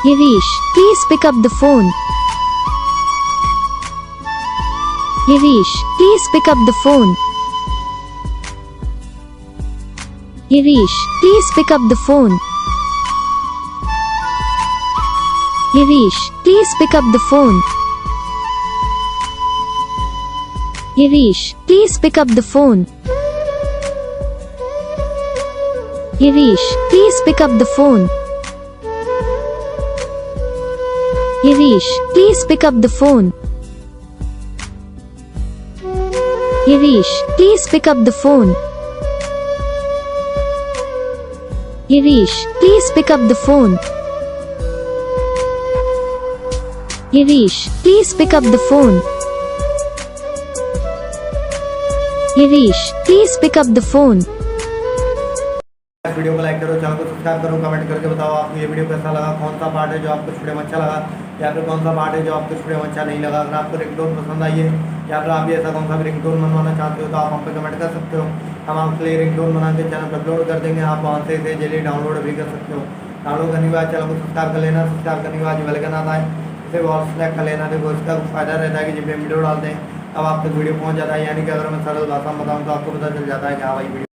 Girish, please pick up the phone. Girish, please pick up the phone. Girish, please pick up the phone. Girish, please pick up the phone. Girish, please pick up the phone. Girish, please pick up the phone. Girish, please pick up the phone. Girish, please pick up the phone. Girish, please pick up the phone. Girish, please pick up the phone. Girish, please pick up the phone. Video को like करो, channel को subscribe करो, comment करके बताओ आपको ये video कैसा लगा, कौन सा पार्ट है जो आपको वीडियो में अच्छा लगा या फिर कौन सा पार्ट है जो आपको वीडियो में अच्छा नहीं लगा। अगर आपको रिंगटोन पसंद आई है या फिर आप भी ऐसा कौन सा भी रिंगटोन बनवाना चाहते हो तो आप हम पे कमेंट कर सकते हो। हम आपके लिए रिंगटोन बना के चैनल पर अपलोड कर देंगे, आप वहाँ से इसे जल्दी डाउनलोड भी कर सकते हो। डाउनलोड करने के बाद चैनल को सब्सक्राइब कर लेना, सब्सक्राइब करने के बाद जो बेल आइकन आता है इसे ऑल सेलेक्ट कर लेना। देखो इसका फायदा रहता है कि जब भी वीडियो डालते हैं अब आप तक वीडियो पहुँच जाता है, यानी कि अगर मैं सरल भाषा में बताऊँ तो आपको पता चल जाता है कि हाँ भाई वीडियो